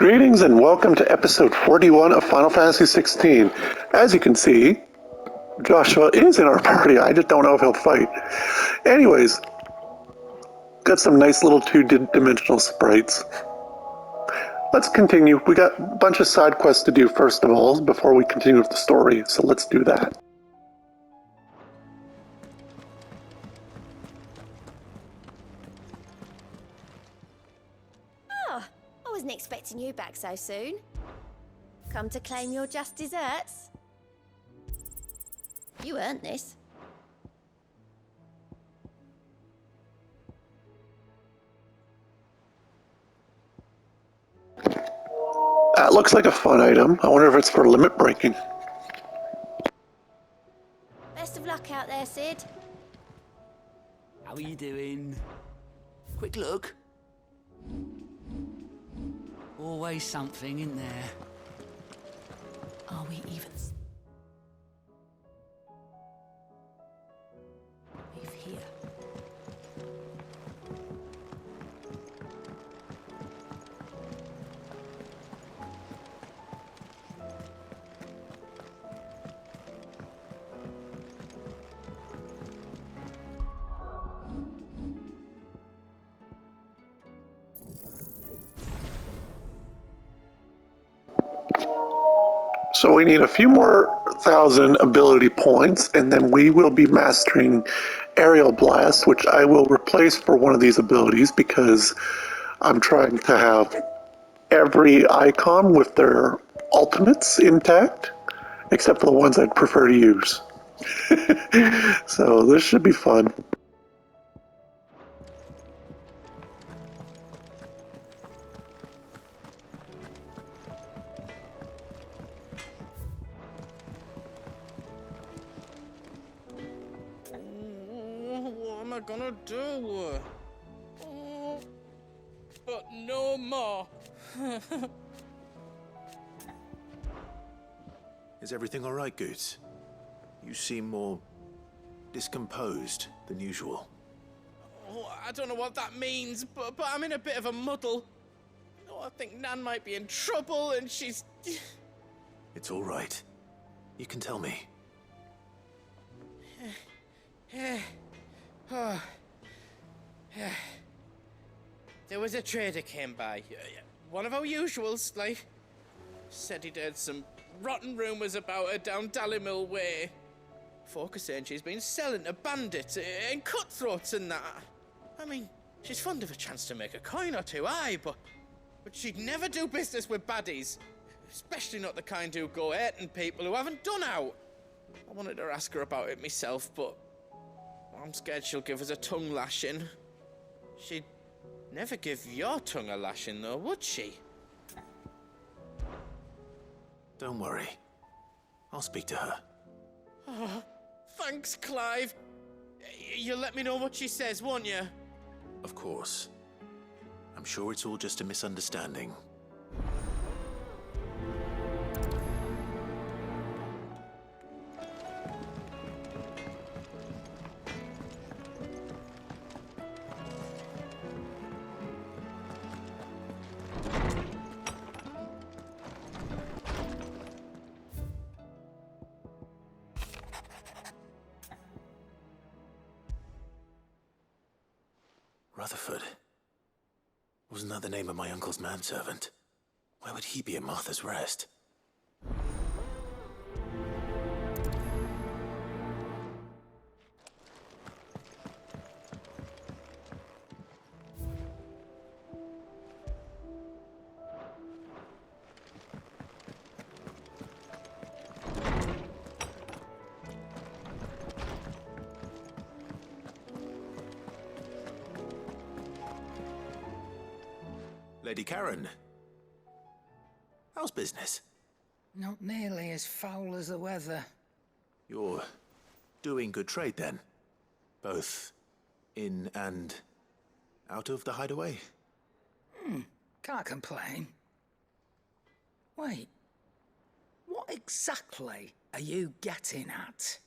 Greetings and welcome to episode 41 of Final Fantasy XVI. As you can see, Joshua is in our party. I just don't know if he'll fight. Anyways, got some nice little two-dimensional sprites. Let's continue. We got a bunch of side quests to do first of all before we continue with the story, so let's do that. I wasn't expecting you back so soon. Come to claim your just desserts? You earned this. That looks like a fun item. I wonder if it's for limit breaking. Best of luck out there, Sid. How are you doing? Quick look. Always something in there. Are we even? Leave here. So we need a few more 1,000 ability points, and then we will be mastering Aerial Blast, which I will replace for one of these abilities because I'm trying to have every icon with their ultimates intact, except for the ones I'd prefer to use. So this should be fun. What am I gonna do? Oh, but no more. Is everything all right, Goetz? You seem more discomposed than usual. Oh, I don't know what that means, but I'm in a bit of a muddle. Oh, I think Nan might be in trouble, and she's... It's all right. You can tell me. There was a trader came by. One of our usuals, like. Said he'd heard some rotten rumours about her down Dallimil Way. Folk are saying she's been selling to bandits and cutthroats and that. I mean, she's fond of a chance to make a coin or two, aye, but she'd never do business with baddies. Especially not the kind who go hurting people who haven't done out. I wanted to ask her about it myself, but I'm scared she'll give us a tongue lashing. She'd never give your tongue a lashing, though, would she? Don't worry. I'll speak to her. Oh, thanks, Clive. You'll let me know what she says, won't you? Of course. I'm sure it's all just a misunderstanding. Rutherford. Wasn't that the name of my uncle's manservant? Where would he be at Martha's Rest? Lady Charon. How's business? Not nearly as foul as the weather. You're doing good trade then? Both in and out of the hideaway? Can't complain. Wait, what exactly are you getting at?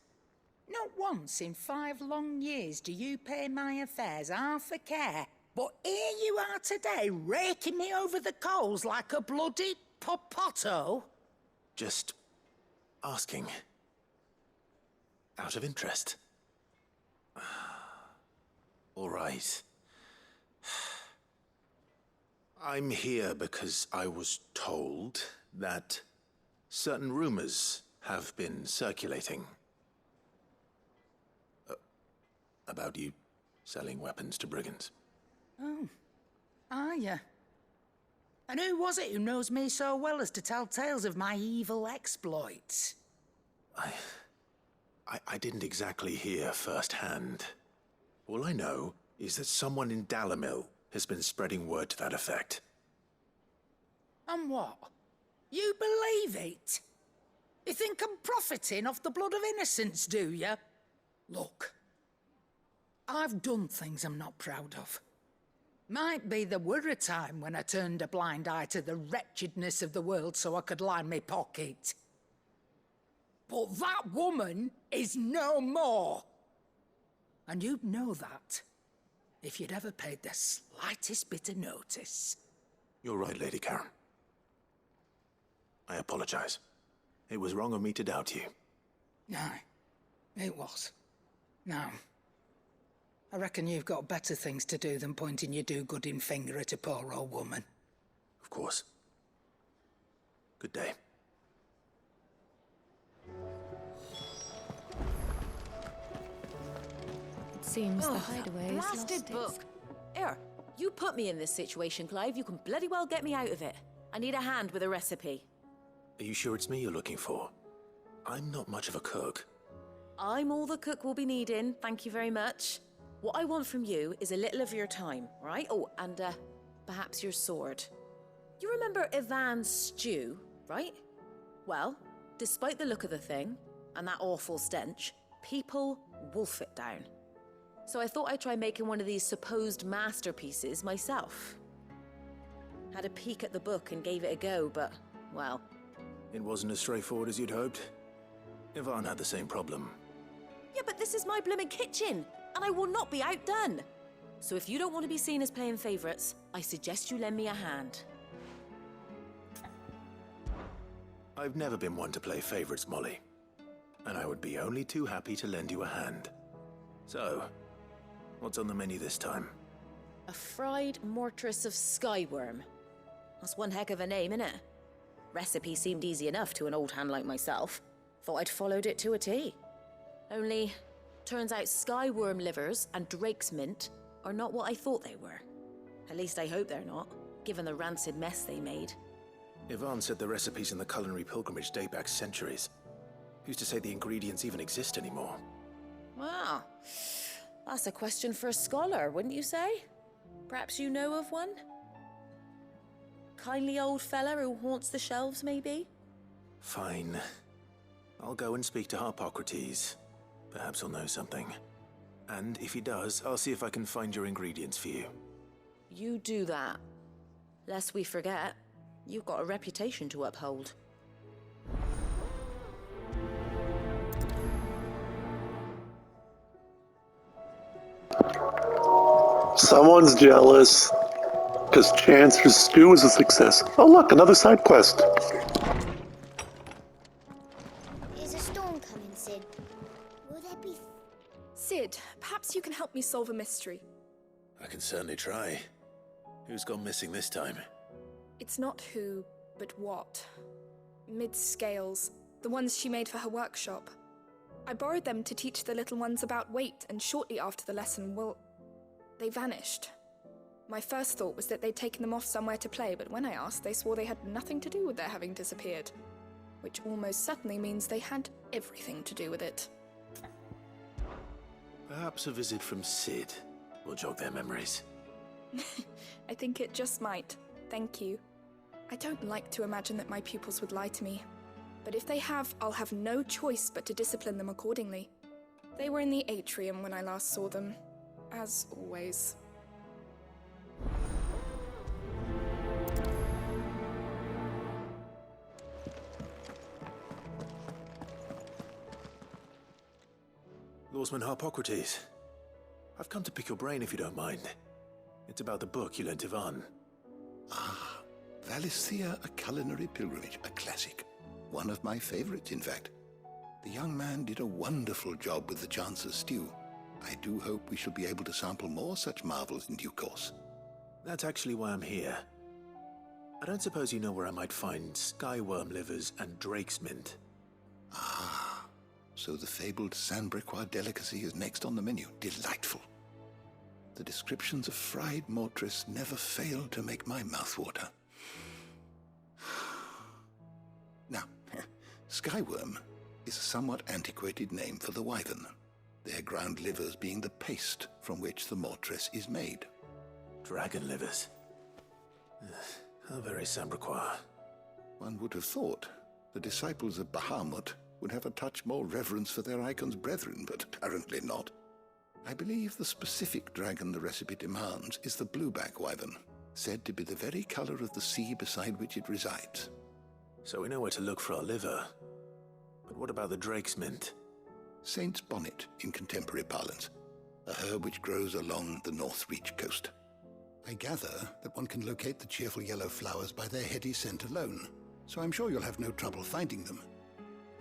Not once in 5 long years do you pay my affairs half a care. But here you are today, raking me over the coals like a bloody popoto. Just asking. Out of interest. All right. I'm here because I was told that certain rumors have been circulating. About you selling weapons to brigands. Oh, are you? And who was it who knows me so well as to tell tales of my evil exploits? I didn't exactly hear firsthand. All I know is that someone in Dalimil has been spreading word to that effect. And what? You believe it? You think I'm profiting off the blood of innocents, do you? Look, I've done things I'm not proud of. Might be there were a time when I turned a blind eye to the wretchedness of the world so I could line my pocket. But that woman is no more. And you'd know that if you'd ever paid the slightest bit of notice. You're right, Lady Charon. I apologize. It was wrong of me to doubt you. No, it was. Now, I reckon you've got better things to do than pointing your do-gooding finger at a poor old woman. Of course. Good day. Seems the hideaway is lost Blasted book. Here, you put me in this situation, Clive. You can bloody well get me out of it. I need a hand with a recipe. Are you sure it's me you're looking for? I'm not much of a cook. I'm all the cook will be needing, thank you very much. What I want from you is a little of your time, right? Oh, and perhaps your sword. You remember Ivan's stew, right? Well, despite the look of the thing, and that awful stench, people wolf it down. So I thought I'd try making one of these supposed masterpieces myself. Had a peek at the book and gave it a go, but, well... It wasn't as straightforward as you'd hoped. Ivan had the same problem. Yeah, but this is my blooming kitchen, and I will not be outdone. So if you don't want to be seen as playing favourites, I suggest you lend me a hand. I've never been one to play favorites, Molly. And I would be only too happy to lend you a hand. So, what's on the menu this time? A fried mortress of skyworm. That's one heck of a name, innit? Recipe seemed easy enough to an old hand like myself. Thought I'd followed it to a T. Only, turns out skyworm livers and drake's mint are not what I thought they were. At least I hope they're not, given the rancid mess they made. Ivan said the recipes in the culinary pilgrimage date back centuries. Who's to say the ingredients even exist anymore? Wow. That's a question for a scholar, wouldn't you say? Perhaps you know of one? Kindly old fella who haunts the shelves, maybe? Fine. I'll go and speak to Harpocrates. Perhaps he'll know something. And if he does, I'll see if I can find your ingredients for you. You do that. Lest we forget, you've got a reputation to uphold. Someone's jealous. Because Chancer's stew is a success. Oh look, another side quest. Is a storm coming, Sid? Will there be... Sid, perhaps you can help me solve a mystery. I can certainly try. Who's gone missing this time? It's not who, but what. Mid's scales, the ones she made for her workshop. I borrowed them to teach the little ones about weight, and shortly after the lesson, well, they vanished. My first thought was that they'd taken them off somewhere to play, but when I asked, they swore they had nothing to do with their having disappeared. Which almost certainly means they had everything to do with it. Perhaps a visit from Sid will jog their memories. I think it just might. Thank you. I don't like to imagine that my pupils would lie to me. But if they have, I'll have no choice but to discipline them accordingly. They were in the atrium when I last saw them. As always. Lawsman Harpocrates, I've come to pick your brain if you don't mind. It's about the book you lent Ivan. Ah, Valisthea, A Culinary Pilgrimage, a classic. One of my favorites, in fact. The young man did a wonderful job with the Chance's stew. I do hope we shall be able to sample more such marvels in due course. That's actually why I'm here. I don't suppose you know where I might find skyworm livers and drake's mint. Ah, so the fabled Sanbriquois delicacy is next on the menu. Delightful. The descriptions of fried mortress never fail to make my mouth water. Now, skyworm is a somewhat antiquated name for the wyvern, their ground livers being the paste from which the mortress is made. Dragon livers. How very Sanbriquois. One would have thought the disciples of Bahamut would have a touch more reverence for their icon's brethren, but apparently not. I believe the specific dragon the recipe demands is the blueback wyvern, said to be the very color of the sea beside which it resides. So we know where to look for our liver. But what about the drake's mint? Saint's bonnet in contemporary parlance, a herb which grows along the North Reach coast. I gather that one can locate the cheerful yellow flowers by their heady scent alone, so I'm sure you'll have no trouble finding them.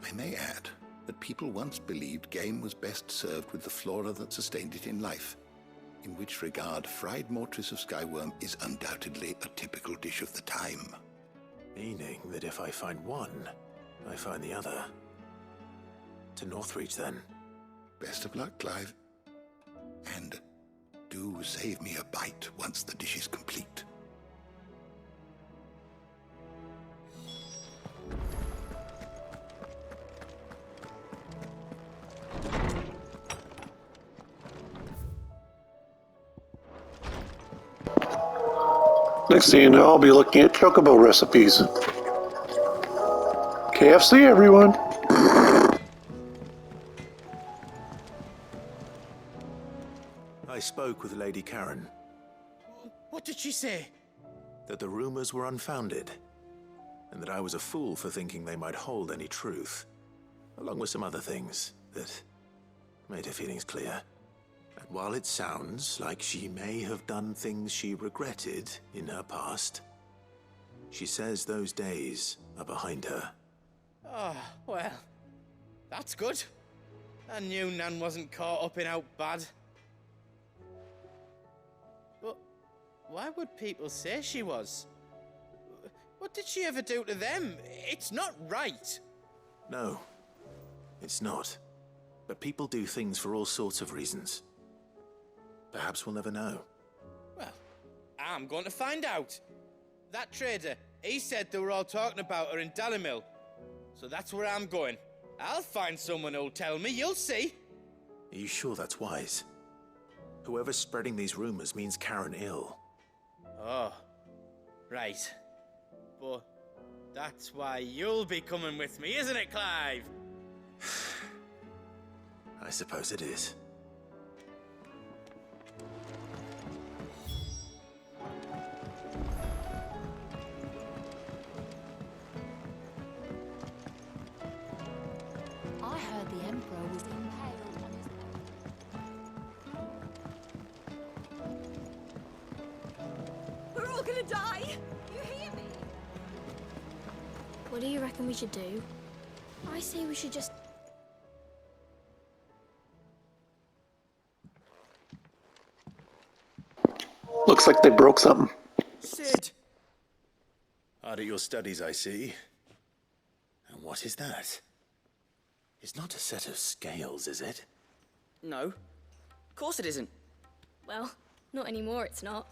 I may add that people once believed game was best served with the flora that sustained it in life, in which regard fried mortress of skyworm is undoubtedly a typical dish of the time. Meaning that if I find one, I find the other. To Northreach, then. Best of luck, Clive. And do save me a bite once the dish is complete. Next thing you know, I'll be looking at chocobo recipes. KFC, everyone! I spoke with Lady Charon. What did she say? That the rumors were unfounded, and that I was a fool for thinking they might hold any truth, along with some other things that made her feelings clear. And while it sounds like she may have done things she regretted in her past, she says those days are behind her. Oh, well, that's good. I knew Nan wasn't caught up in out bad. But why would people say she was? What did she ever do to them? It's not right. No, it's not. But people do things for all sorts of reasons. Perhaps we'll never know. Well, I'm going to find out. That trader, he said they were all talking about her in Dalimil. So that's where I'm going. I'll find someone who'll tell me, you'll see. Are you sure that's wise? Whoever's spreading these rumors means Charon ill. Oh, right. But that's why you'll be coming with me, isn't it, Clive? I suppose it is. I heard the Emperor was impaled on his... We're all gonna die! You hear me? What do you reckon we should do? I say we should just... Looks like they broke something. Sid! Hard at your studies, I see. And what is that? It's not a set of scales, is it? No. Of course it isn't. Well, not anymore, it's not.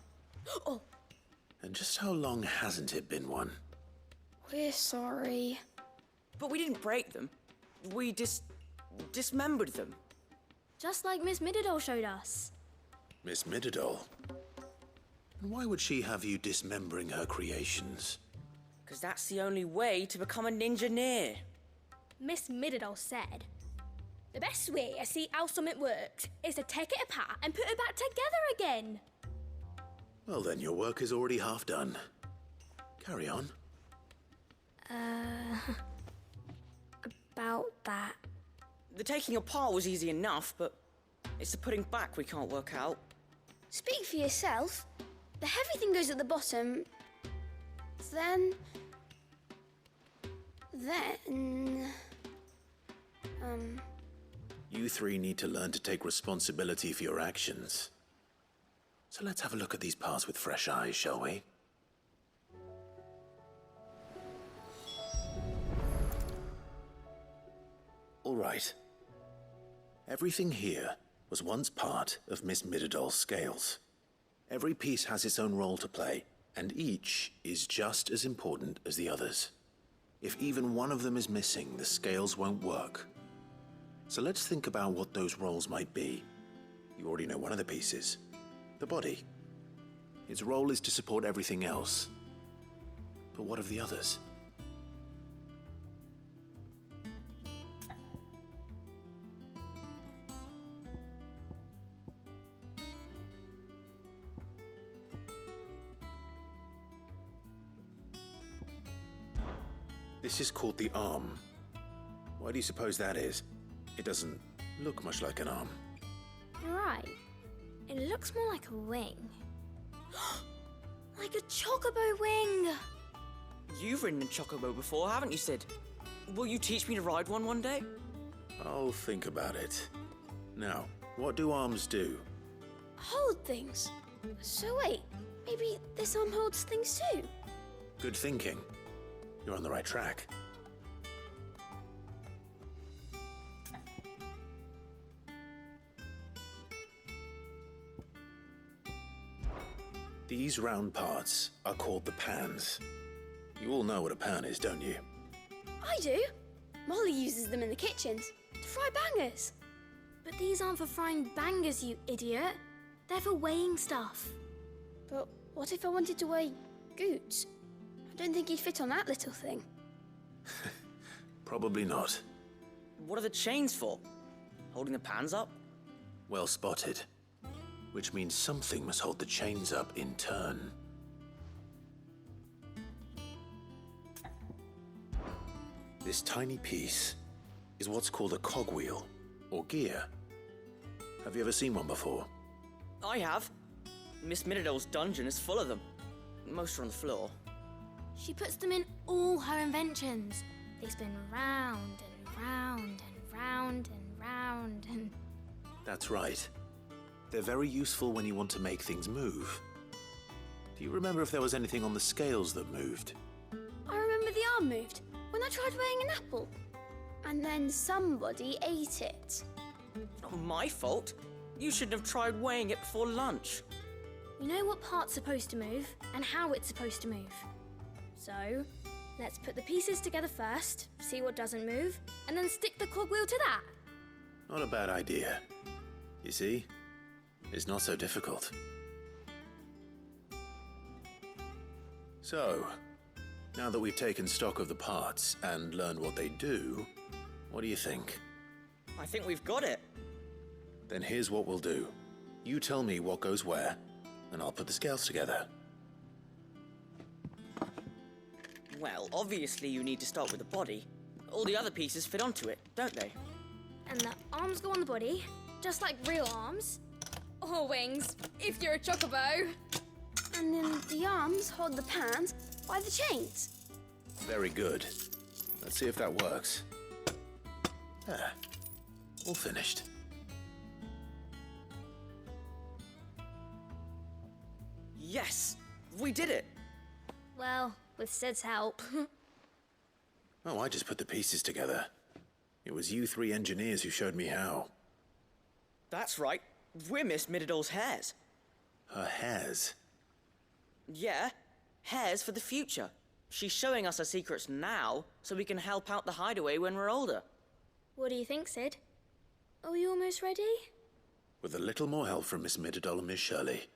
Oh, And just how long hasn't it been one? we're sorry. But we didn't break them. We dismembered them. Just like Miss Mididol showed us. Miss Mididol? And why would she have you dismembering her creations? Because that's the only way to become a ninja-neer. Miss Mididol said, the best way to see how something works is to take it apart and put it back together again. Well then, your work is already half done. Carry on. About that. The taking apart was easy enough, but it's the putting back we can't work out. Speak for yourself. the heavy thing goes at the bottom. Then... You three need to learn to take responsibility for your actions. So let's have a look at these parts with fresh eyes, shall we? All right. Everything here was once part of Miss Midadol's scales. Every piece has its own role to play, and each is just as important as the others. If even one of them is missing, the scales won't work. So let's think about what those roles might be. You already know one of the pieces, the body. Its role is to support everything else. But what of the others? This is called the arm. Why do you suppose that is? It doesn't look much like an arm. You're right. It looks more like a wing. Like a chocobo wing! You've ridden a chocobo before, haven't you, Sid? Will you teach me to ride one day? I'll think about it. Now, what do arms do? Hold things. So wait, maybe this arm holds things too? Good thinking. You're on the right track. These round parts are called the pans. You all know what a pan is, don't you? I do. Molly uses them in the kitchens to fry bangers. But these aren't for frying bangers, you idiot. They're for weighing stuff. But what if I wanted to weigh Goetz? I don't think he'd fit on that little thing. Probably not. What are the chains for? Holding the pans up? Well spotted. Which means something must hold the chains up in turn. This tiny piece is what's called a cogwheel, or gear. Have you ever seen one before? I have. Miss Midadol's dungeon is full of them. Most are on the floor. She puts them in all her inventions. They spin round and round and round and round and... That's right. They're very useful when you want to make things move. Do you remember if there was anything on the scales that moved? I remember the arm moved when I tried weighing an apple. And then somebody ate it. Not my fault. You shouldn't have tried weighing it before lunch. We know what part's supposed to move and how it's supposed to move. So, let's put the pieces together first, see what doesn't move, and then stick the cogwheel to that. Not a bad idea. You see? It's not so difficult. So, now that we've taken stock of the parts and learned what they do, what do you think? I think we've got it. Then here's what we'll do. You tell me what goes where, and I'll put the scales together. Well, obviously you need to start with the body. All the other pieces fit onto it, don't they? And the arms go on the body, just like real arms. Or wings, if you're a chocobo. And then the arms hold the pans by the chains. Very good. Let's see if that works. There. All finished. Yes! We did it! Well, with Sid's help. Oh, I just put the pieces together. It was you three engineers who showed me how. That's right. We're Miss Midadol's hairs. Her hairs? Yeah, hairs for the future. She's showing us her secrets now, so we can help out the hideaway when we're older. What do you think, Sid? Are we almost ready? With a little more help from Miss Midadol and Miss Shirley,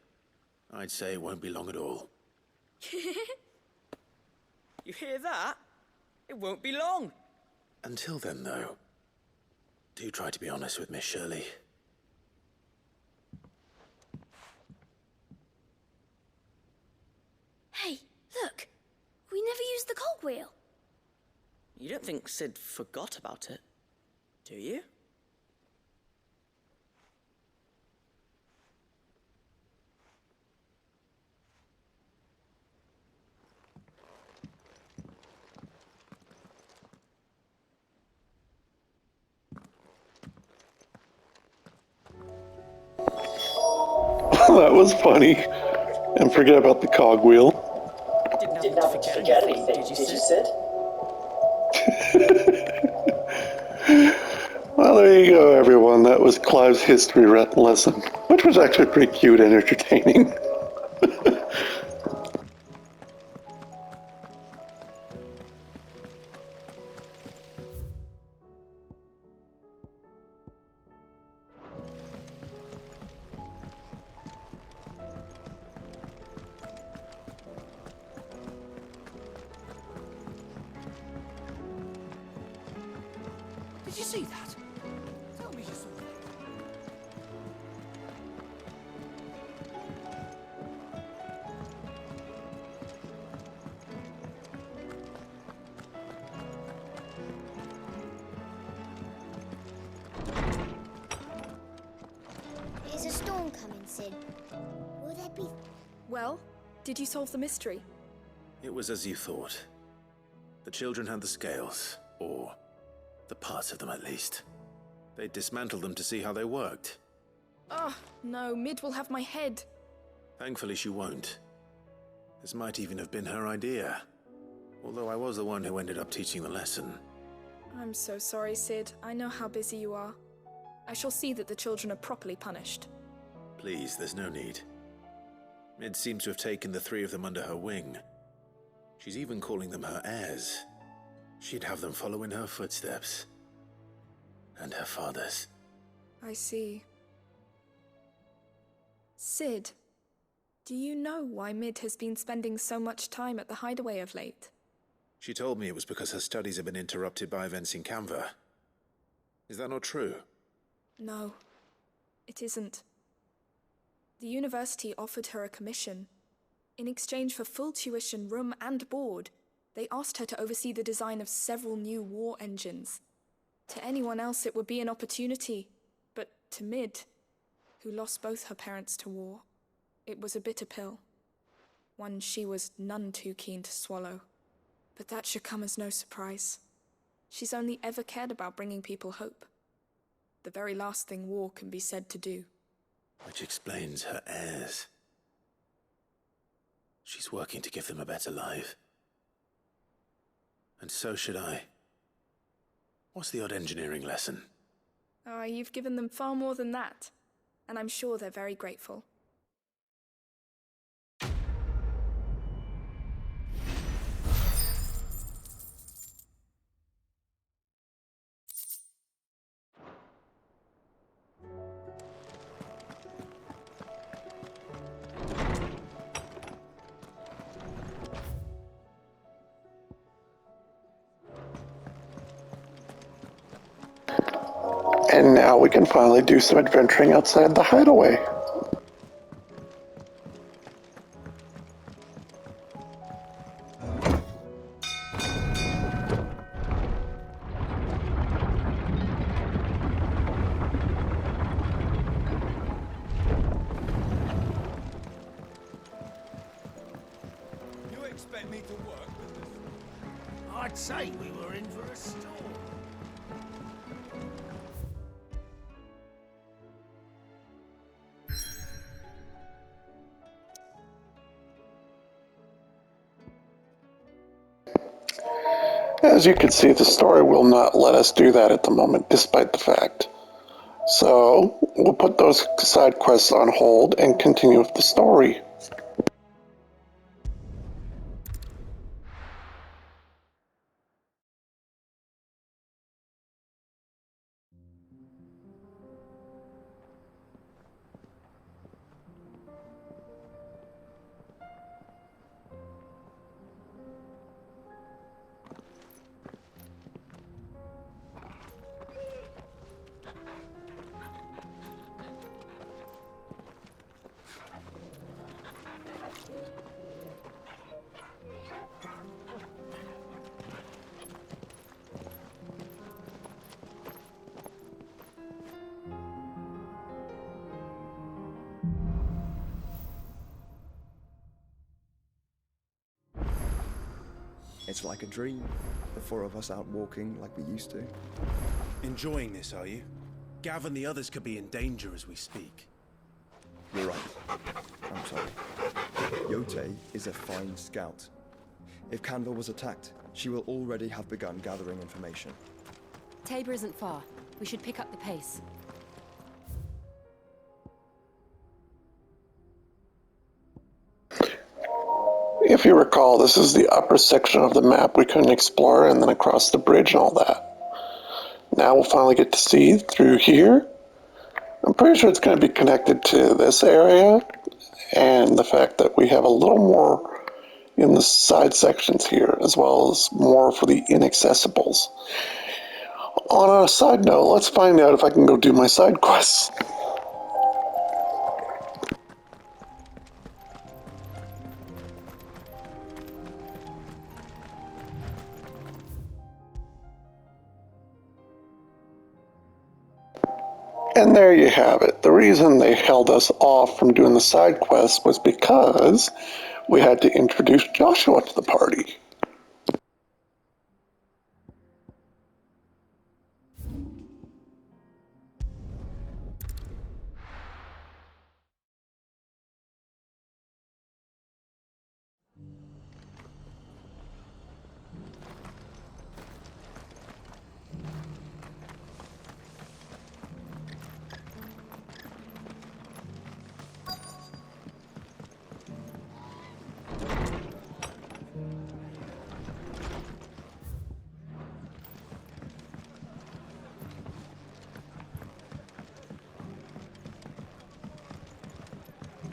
I'd say it won't be long at all. You hear that? It won't be long. Until then, though, do try to be honest with Miss Shirley. Hey, look! We never used the cogwheel. You don't think Sid forgot about it, do you? That was funny. And forget about the cogwheel. Didn't have to forget anything, did you, Sid? Well, there you go, everyone. That was Clive's history lesson, which was actually pretty cute and entertaining. Did you see that? Tell me you saw that. Is a storm coming, Sid? Will there be... Well, did you solve the mystery? It was as you thought. The children had the scales, or the parts of them at least. They dismantled them to see how they worked. Oh, no, Mid will have my head. Thankfully she won't. This might even have been her idea. Although I was the one who ended up teaching the lesson. I'm so sorry, Sid. I know how busy you are. I shall see that the children are properly punished. Please, there's no need. Mid seems to have taken the three of them under her wing. She's even calling them her heirs. She'd have them follow in her footsteps. And her father's. I see. Sid, do you know why Mid has been spending so much time at the hideaway of late? She told me it was because her studies have been interrupted by events in Canva. Is that not true? No, it isn't. The university offered her a commission. In exchange for full tuition, room and board, they asked her to oversee the design of several new war engines. To anyone else it would be an opportunity, but to Mid, who lost both her parents to war, it was a bitter pill. One she was none too keen to swallow. But that should come as no surprise. She's only ever cared about bringing people hope. The very last thing war can be said to do. Which explains her heirs. She's working to give them a better life. And so should I. What's the odd engineering lesson? Oh, you've given them far more than that. And I'm sure they're very grateful. And now we can finally do some adventuring outside the hideaway. You expect me to work with this? I'd say we were in for a storm. As you can see, the story will not let us do that at the moment, despite the fact. So, we'll put those side quests on hold and continue with the story. It's like a dream. The four of us out walking like we used to. Enjoying this, are you? Gav and the others could be in danger as we speak. You're right. I'm sorry. Yote is a fine scout. If Canville was attacked, she will already have begun gathering information. Tabor isn't far. We should pick up the pace. If you recall, this is the upper section of the map we couldn't explore, and then across the bridge and all that. Now we'll finally get to see through here. I'm pretty sure it's going to be connected to this area, and the fact that we have a little more in the side sections here, as well as more for the inaccessibles. On a side note, let's find out if I can go do my side quests. And there you have it. The reason they held us off from doing the side quests was because we had to introduce Joshua to the party.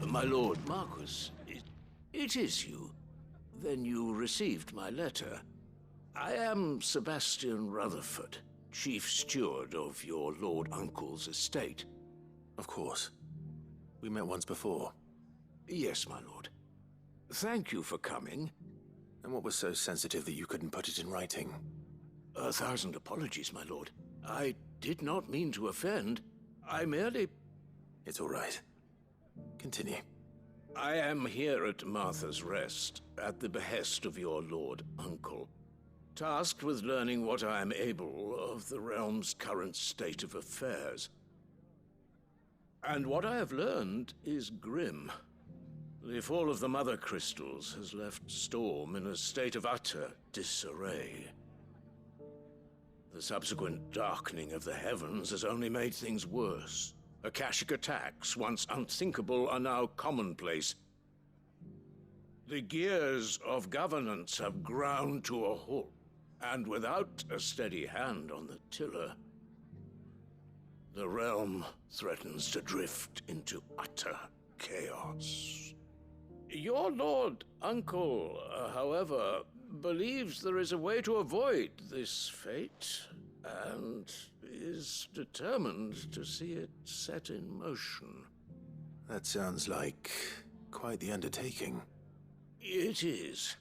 My lord Marquis, it is you. Then you received my letter. I am Sebastian Rutherford, chief steward of your lord uncle's estate. Of course. We met once before. Yes, my lord. Thank you for coming. And what was so sensitive that you couldn't put it in writing? 1,000 apologies, my lord. I did not mean to offend. I merely... It's all right. Continue. I am here at Martha's Rest, at the behest of your lord uncle, tasked with learning what I am able of the realm's current state of affairs. And what I have learned is grim. The fall of the Mother Crystals has left Storm in a state of utter disarray. The subsequent darkening of the heavens has only made things worse. Akashic attacks, once unthinkable, are now commonplace. The gears of governance have ground to a halt, and without a steady hand on the tiller, the realm threatens to drift into utter chaos. Your lord uncle, however, believes there is a way to avoid this fate, and is determined to see it set in motion. That sounds like quite the undertaking. It is.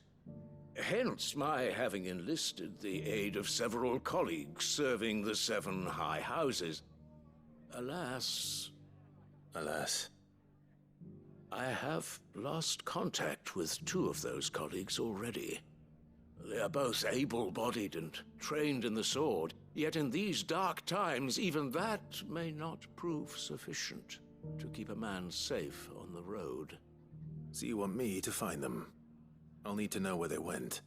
Hence my having enlisted the aid of several colleagues serving the 7 high houses. Alas, I have lost contact with 2 of those colleagues already. They are both able-bodied and trained in the sword, yet in these dark times, even that may not prove sufficient to keep a man safe on the road. So you want me to find them? I'll need to know where they went.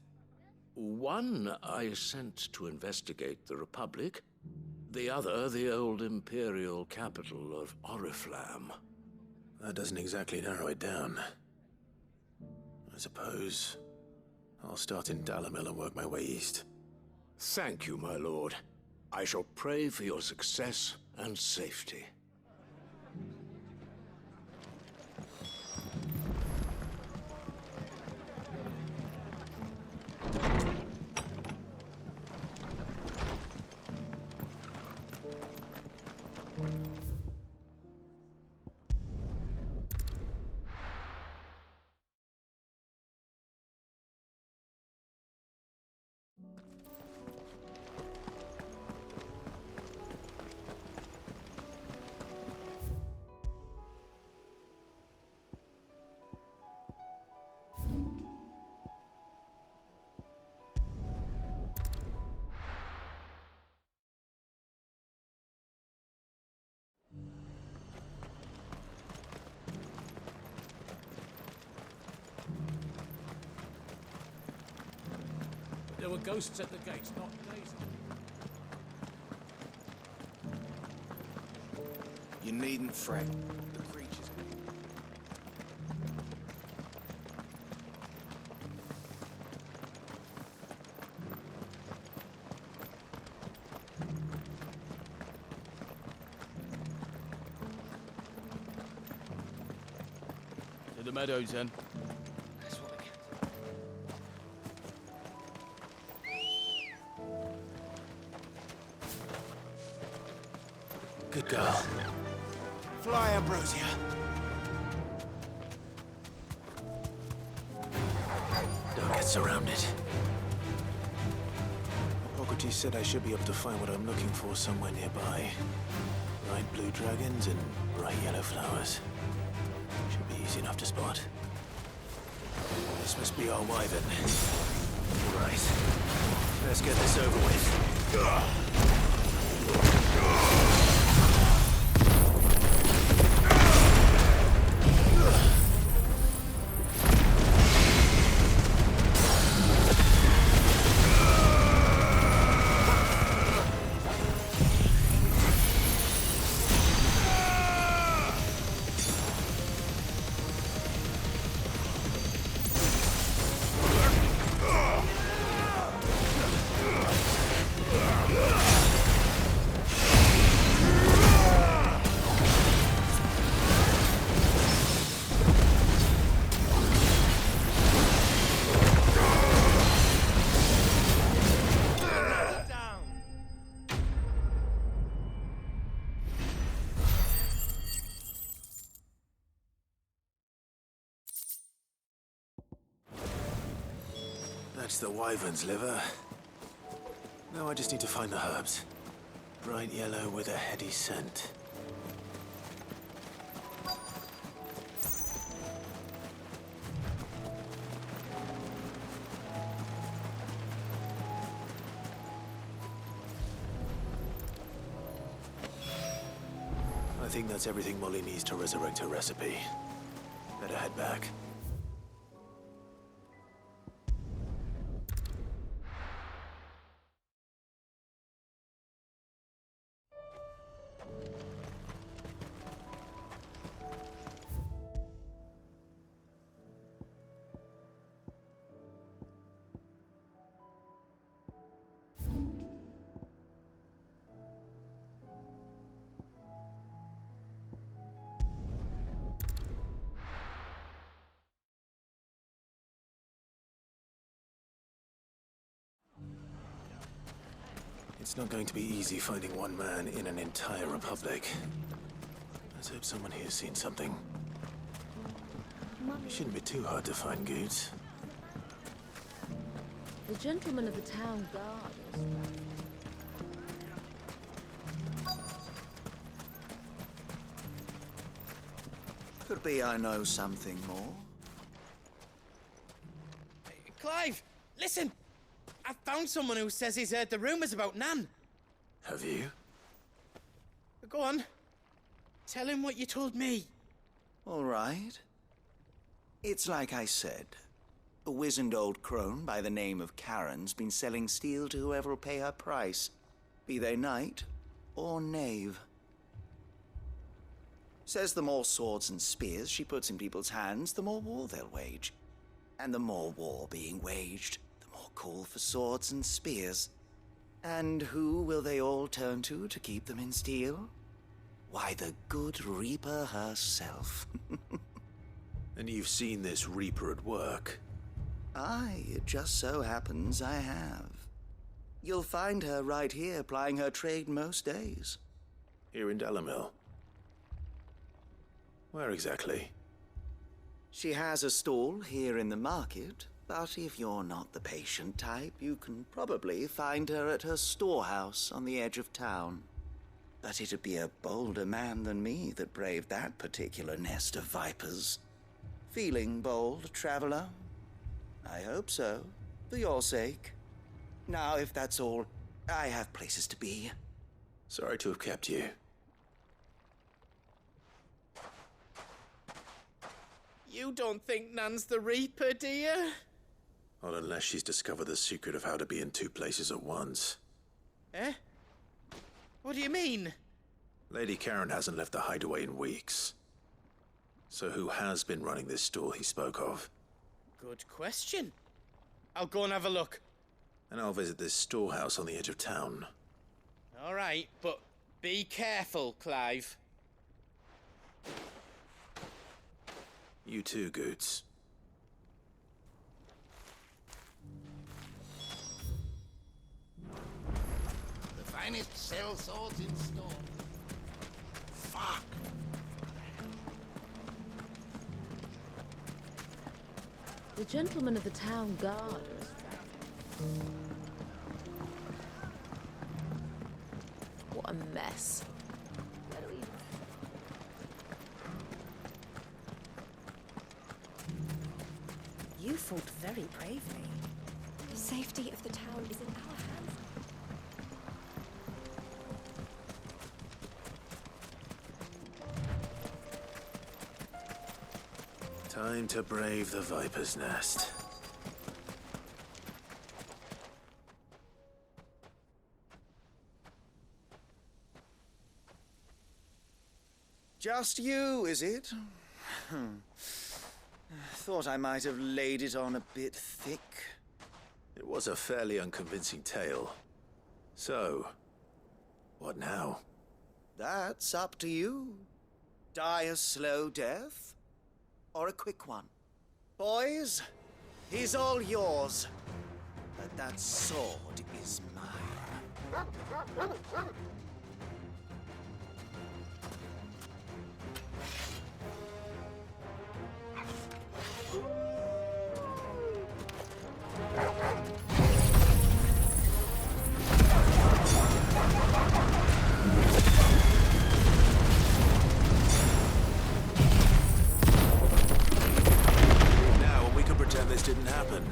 One I sent to investigate the Republic, the other the old Imperial capital of Oriflamme. That doesn't exactly narrow it down. I suppose I'll start in Dalimil and work my way east. Thank you, my lord. I shall pray for your success and safety. There were ghosts at the gate, not days. You needn't fret. The creatures... To the meadows, then. That's what we get. Good girl. Fly, Ambrosia. Don't get surrounded. Socrates said I should be able to find what I'm looking for somewhere nearby. Bright blue dragons and bright yellow flowers. Should be easy enough to spot. This must be our wyvern. Right. Let's get this over with. That's the wyvern's liver. Now I just need to find the herbs. Bright yellow with a heady scent. I think that's everything Molly needs to resurrect her recipe. Better head back. It's not going to be easy finding one man in an entire republic. Let's hope someone here's seen something. It shouldn't be too hard to find Goetz. The gentleman of the town guard is... Could be I know something more. Clive, listen! I found someone who says he's heard the rumors about Nan. Have you? Go on. Tell him what you told me. All right. It's like I said. A wizened old crone by the name of Charon's been selling steel to whoever will pay her price, be they knight or knave. Says the more swords and spears she puts in people's hands, the more war they'll wage. And the more war being waged, the more call for swords and spears. And who will they all turn to keep them in steel? Why, the good Reaper herself. And you've seen this Reaper at work? Aye, it just so happens I have. You'll find her right here plying her trade most days. Here in Dalimil? Where exactly? She has a stall here in the market, but if you're not the patient type, you can probably find her at her storehouse on the edge of town. But it'd be a bolder man than me that braved that particular nest of vipers. Feeling bold, traveler? I hope so, for your sake. Now, if that's all, I have places to be. Sorry to have kept you. You don't think Nan's the Reaper, do you? Not unless she's discovered the secret of how to be in two places at once. Eh? What do you mean? Lady Charon hasn't left the hideaway in weeks. So who has been running this stall he spoke of? Good question. I'll go and have a look. And I'll visit this storehouse on the edge of town. All right, but be careful, Clive. You too, Goetz. The finest cell swords in store. Fuck! The gentleman of the town guard. What a mess. You fought very bravely. The safety of the town is in our hands. Time to brave the Viper's Nest. Just you, is it? Thought I might have laid it on a bit thick. It was a fairly unconvincing tale. So, what now? That's up to you. Die a slow death, or a quick one. Boys, he's all yours. But that sword is mine. Now, we can pretend this didn't happen.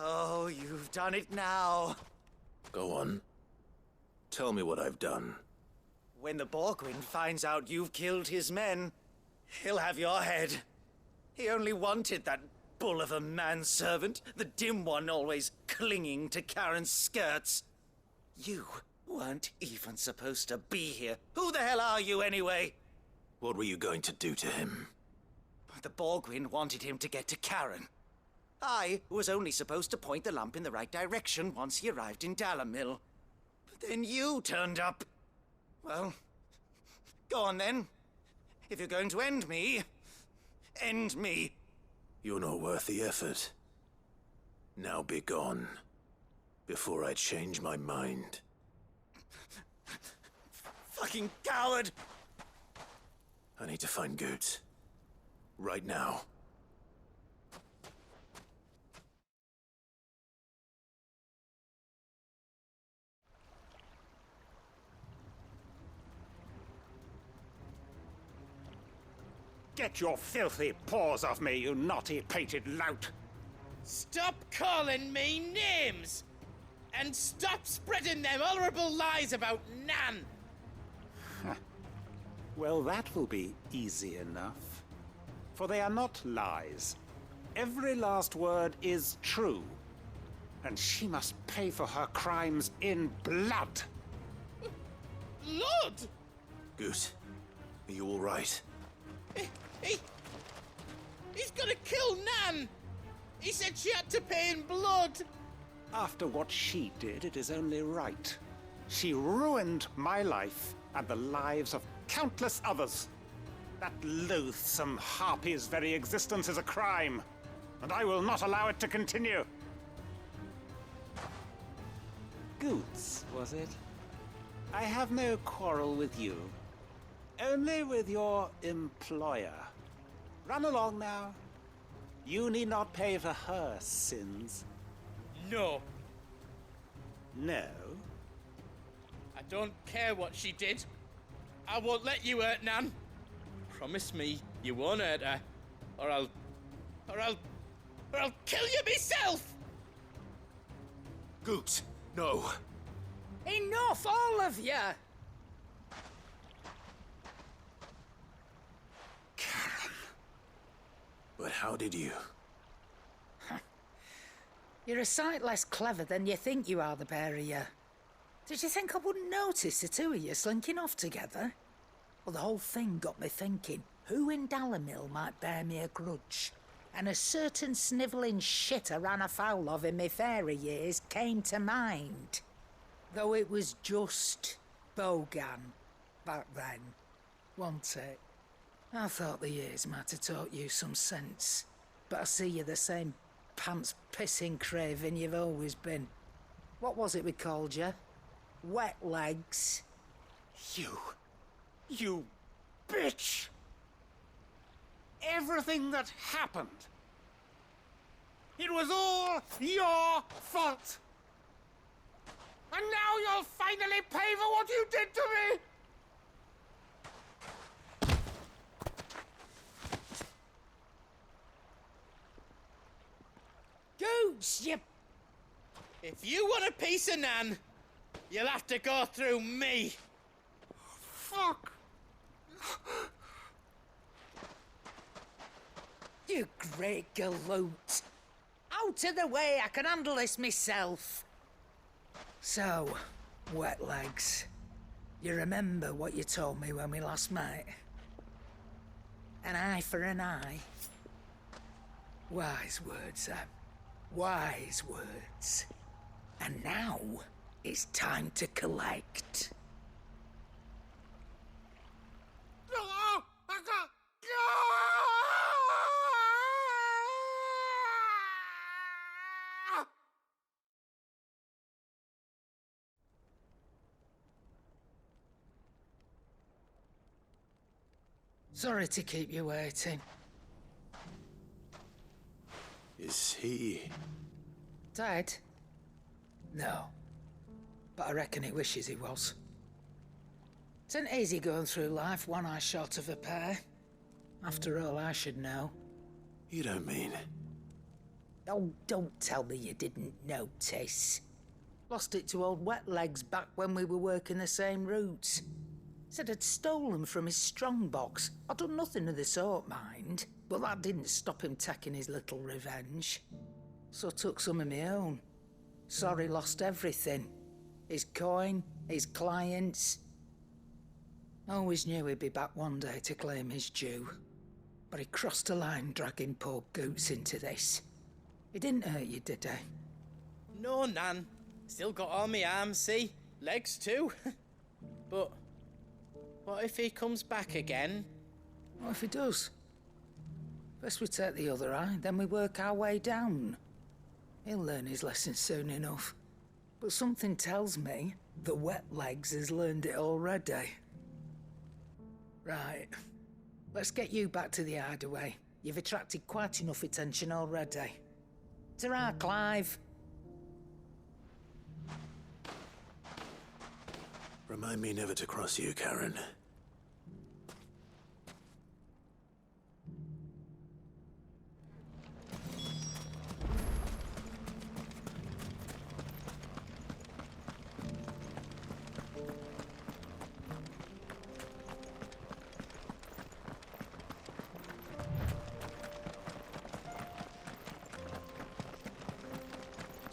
Oh, you've done it now. Go on. Tell me what I've done. When the Borgwyn finds out you've killed his men, he'll have your head. He only wanted that bull of a manservant, the dim one always clinging to Charon's skirts. You weren't even supposed to be here. Who the hell are you, anyway? What were you going to do to him? The Borgwyn wanted him to get to Charon. I was only supposed to point the lamp in the right direction once he arrived in Dalamil. But then you turned up. Well, go on then. If you're going to end me, end me. You're not worth the effort. Now be gone, before I change my mind. Fucking coward! I need to find Goetz. Right now. Get your filthy paws off me, you naughty-pated lout! Stop calling me names! And stop spreading them horrible lies about Nan! Well, that will be easy enough. for they are not lies. Every last word is true, and she must pay for her crimes in blood. Lord! Goetz, are you all right? He's gonna kill Nan! He said she had to pay in blood! After what she did, it is only right. She ruined my life and the lives of countless others. That loathsome harpy's very existence is a crime, and I will not allow it to continue. Goetz, was it? I have no quarrel with you. Only with your employer. Run along now. You need not pay for her sins. No. No? I don't care what she did. I won't let you hurt Nan. Promise me you won't hurt her, or I'll kill you myself! Goetz, no. Enough, all of you! Charon. But how did you? You're a sight less clever than you think you are, the pair of you. Did you think I wouldn't notice the two of you slinking off together? Well, the whole thing got me thinking, who in Dalimil might bear me a grudge? And a certain snivelling shit I ran afoul of in my fairy years came to mind. Though it was just Bogan back then, wasn't it? I thought the years might have taught you some sense, but I see you're the same pants-pissing craven you've always been. What was it we called you? Wet legs? You bitch! Everything that happened, it was all your fault! And now you'll finally pay for what you did to me! Goetz, you... If you want a piece of Nan, you'll have to go through me. Fuck! You great galoot! Out of the way, I can handle this myself. So, wet legs, you remember what you told me when we last met? An eye for an eye. Wise words, Sam. Wise words. And now, it's time to collect. Sorry to keep you waiting. Is he... Dead? No. But I reckon he wishes he was. It ain't easy going through life one eye short of a pair. After all, I should know. You don't mean... Oh, don't tell me you didn't notice. Lost it to old Wet Legs back when we were working the same routes. Said I'd stolen from his strongbox. I'd done nothing of the sort, mind. But that didn't stop him taking his little revenge. So I took some of my own. Sorry, lost everything. His coin, his clients. Always knew he'd be back one day to claim his due. But he crossed a line dragging poor Goetz into this. He didn't hurt you, did he? No, Nan. Still got all my arms, see? Legs too. But what if he comes back again? What if he does? First we take the other eye, then we work our way down. He'll learn his lesson soon enough. But something tells me that Wet Legs has learned it already. Right. Let's get you back to the hideaway. You've attracted quite enough attention already. Ta-ra, Clive. Remind me never to cross you, Charon.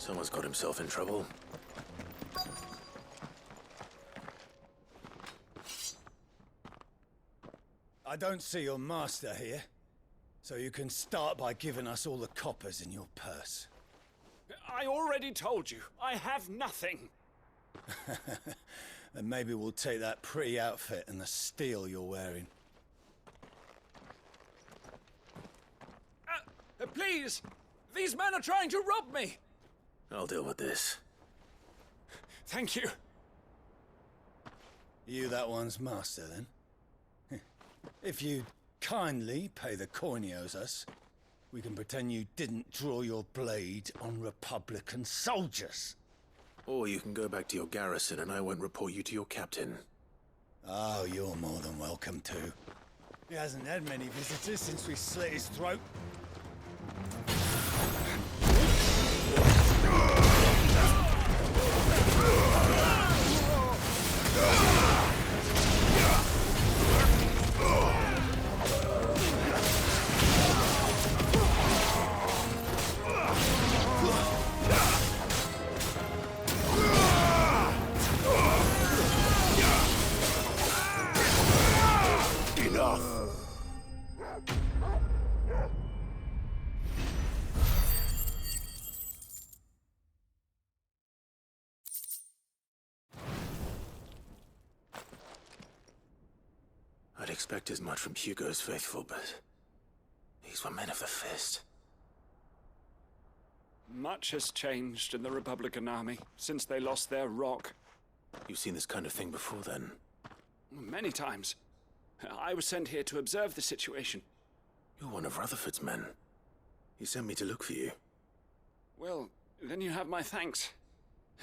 Someone's got himself in trouble. I don't see your master here, so you can start by giving us all the coppers in your purse. I already told you, I have nothing. Then maybe we'll take that pretty outfit and the steel you're wearing. Please! These men are trying to rob me! I'll deal with this. Thank you. You that one's master, then? If you kindly pay the coin he owes us, we can pretend you didn't draw your blade on Republican soldiers. Or you can go back to your garrison and I won't report you to your captain. Oh, you're more than welcome to. He hasn't had many visitors since we slit his throat. I'd expect as much from Hugo's faithful, but these were men of the fist. Much has changed in the Republican army since they lost their rock. You've seen this kind of thing before, then? Many times. I was sent here to observe the situation. You're one of Rutherford's men. He sent me to look for you. Well, then you have my thanks.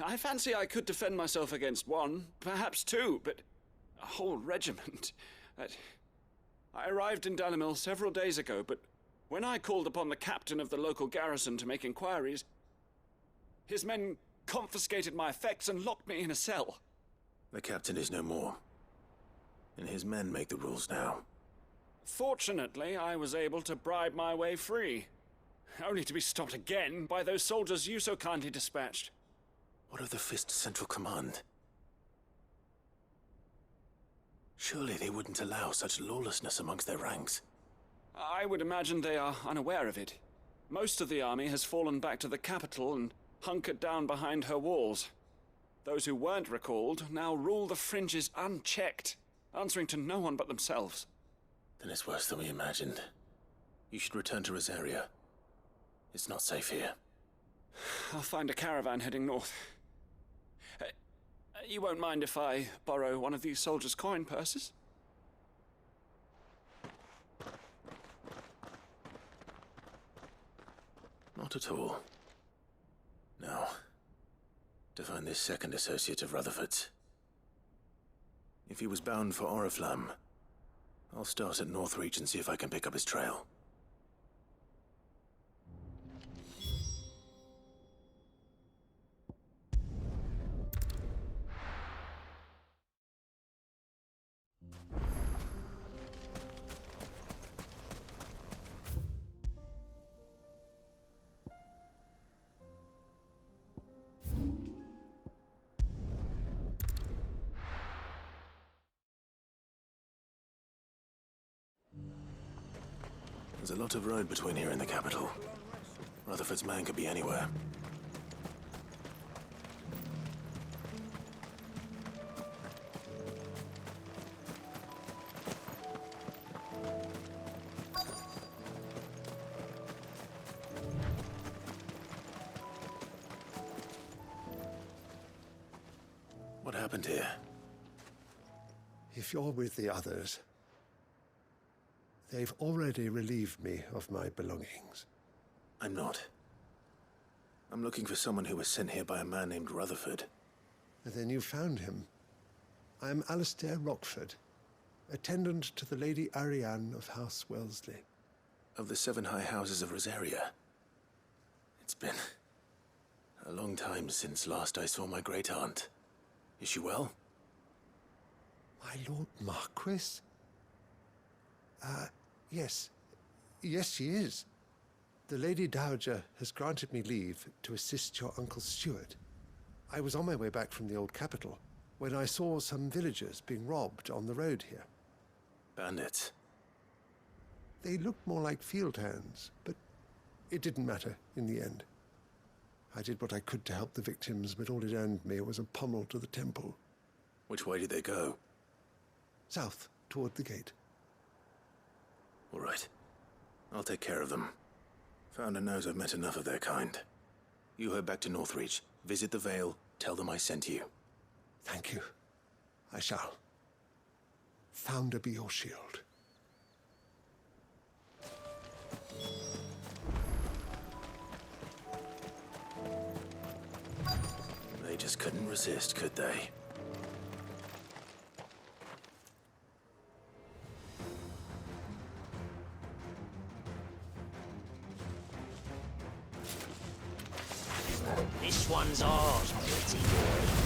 I fancy I could defend myself against one, perhaps two, but a whole regiment... I arrived in Dalimil several days ago, but when I called upon the captain of the local garrison to make inquiries, his men confiscated my effects and locked me in a cell. The captain is no more, and his men make the rules now. Fortunately, I was able to bribe my way free, only to be stopped again by those soldiers you so kindly dispatched. What of the Fist's central command? Surely they wouldn't allow such lawlessness amongst their ranks. I would imagine they are unaware of it. Most of the army has fallen back to the capital and hunkered down behind her walls. Those who weren't recalled now rule the fringes unchecked, answering to no one but themselves. Then it's worse than we imagined. You should return to Rosaria. It's not safe here. I'll find a caravan heading north. You won't mind if I borrow one of these soldiers' coin purses? Not at all. Now, to find this second associate of Rutherford's. If he was bound for Oriflamme, I'll start at Northreach and see if I can pick up his trail. There's a lot of road between here and the capital. Rutherford's man could be anywhere. What happened here? If you're with the others, they've already relieved me of my belongings. I'm not. I'm looking for someone who was sent here by a man named Rutherford. And then you found him. I am Alistair Rockford, attendant to the Lady Ariane of House Wellesley. Of the 7 high houses of Rosaria. It's been a long time since last I saw my great-aunt. Is she well? My Lord Marquis? Yes. Yes, she is. The Lady Dowager has granted me leave to assist your uncle's steward. I was on my way back from the old capital when I saw some villagers being robbed on the road here. Bandits? They looked more like field hands, but it didn't matter in the end. I did what I could to help the victims, but all it earned me was a pummel to the temple. Which way did they go? South, toward the gate. All right. I'll take care of them. Founder knows I've met enough of their kind. You head back to Northreach, visit the Vale, tell them I sent you. Thank you. I shall. Founder be your shield. They just couldn't resist, could they? This one's ours, pretty boy.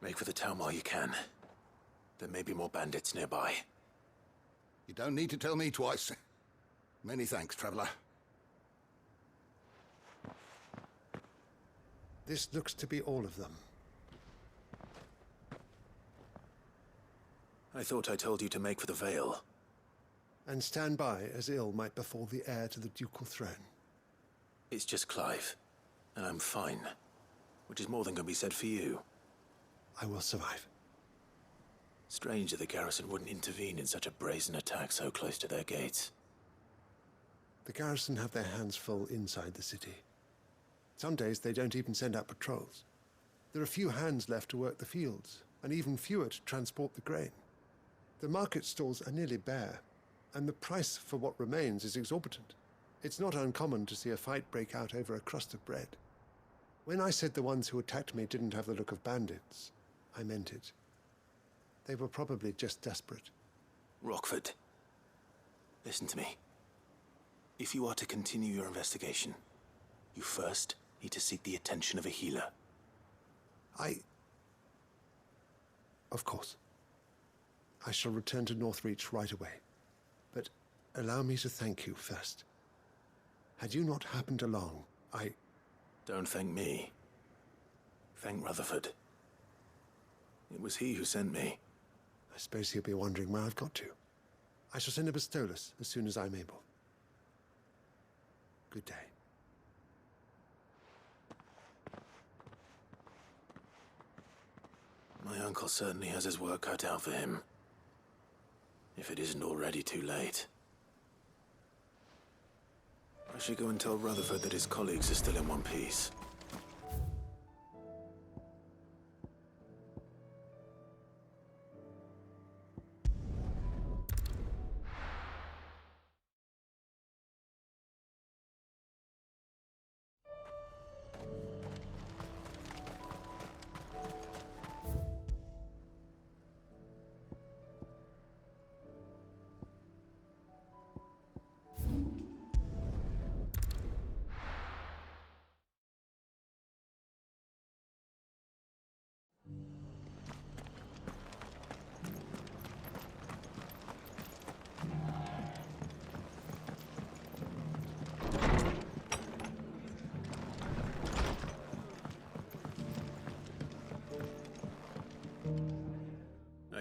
Make for the town while you can. There may be more bandits nearby. You don't need to tell me twice. Many thanks, traveler. This looks to be all of them. I thought I told you to make for the Vale. And stand by as ill might befall the heir to the ducal throne. It's just Clive, and I'm fine. Which is more than can be said for you. I will survive. Strange that the garrison wouldn't intervene in such a brazen attack so close to their gates. The garrison have their hands full inside the city. Some days they don't even send out patrols. There are few hands left to work the fields, and even fewer to transport the grain. The market stalls are nearly bare, and the price for what remains is exorbitant. It's not uncommon to see a fight break out over a crust of bread. When I said the ones who attacked me didn't have the look of bandits, I meant it. They were probably just desperate. Rockford, listen to me. If you are to continue your investigation, you first need to seek the attention of a healer. Of course. I shall return to Northreach right away. But allow me to thank you first. Had you not happened along, Don't thank me. Thank Rutherford. It was he who sent me. I suppose he'll be wondering where I've got to. I shall send a Bistolus as soon as I'm able. Good day. My uncle certainly has his work cut out for him. If it isn't already too late. I should go and tell Rutherford that his colleagues are still in one piece.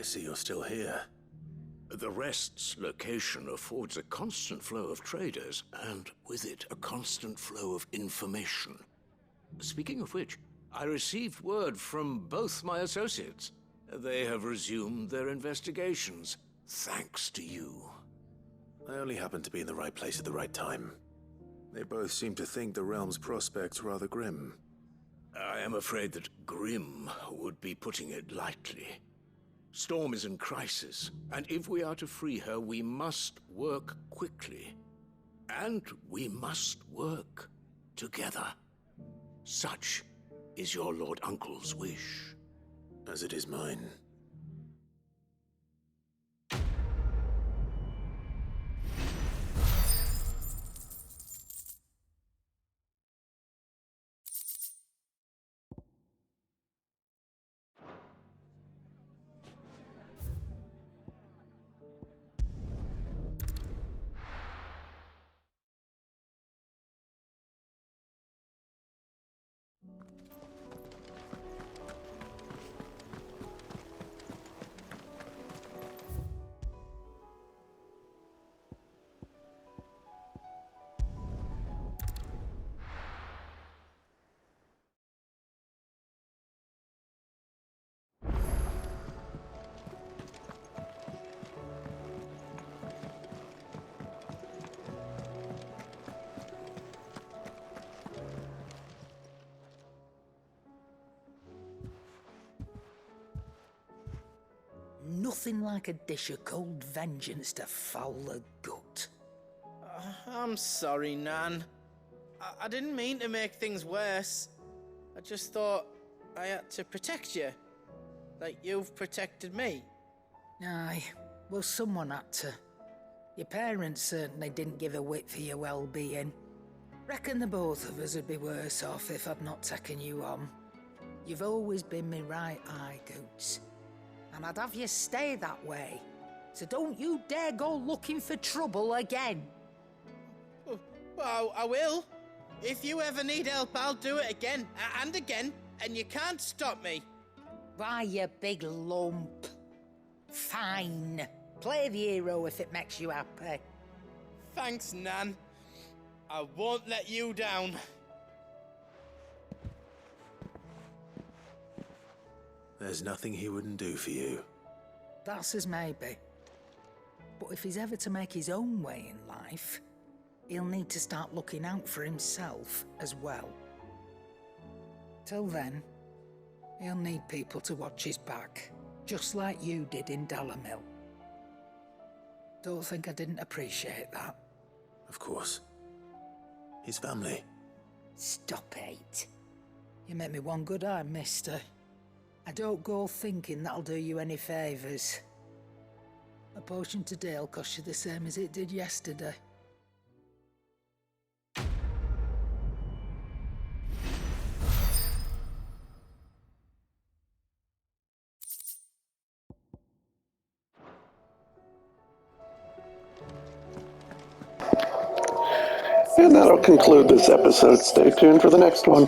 see you're still here. The Rest's location affords a constant flow of traders, and with it, a constant flow of information. Speaking of which, I received word from both my associates. They have resumed their investigations, thanks to you. I only happened to be in the right place at the right time. They both seem to think the realm's prospects rather grim. I am afraid that grim would be putting it lightly. Storm is in crisis, and if we are to free her, we must work quickly. And we must work together. Such is your Lord Uncle's wish. As it is mine. Nothing like a dish of cold vengeance to foul the gut. I'm sorry, Nan. I didn't mean to make things worse. I just thought I had to protect you. Like you've protected me. Aye, well, someone had to. Your parents certainly didn't give a whit for your well-being. Reckon the both of us would be worse off if I'd not taken you on. You've always been my right eye, Goetz. And I'd have you stay that way. So don't you dare go looking for trouble again. Well, I will. If you ever need help, I'll do it again and again, and you can't stop me. Why, you big lump. Fine. Play the hero if it makes you happy. Thanks, Nan. I won't let you down. There's nothing he wouldn't do for you. That's as maybe. But if he's ever to make his own way in life, he'll need to start looking out for himself as well. Till then, he'll need people to watch his back, just like you did in Dalimil. Don't think I didn't appreciate that. Of course. His family. Stop it. You make me one good eye, mister. I don't go thinking that'll do you any favours. A potion today'll cost you the same as it did yesterday. And that'll conclude this episode. Stay tuned for the next one.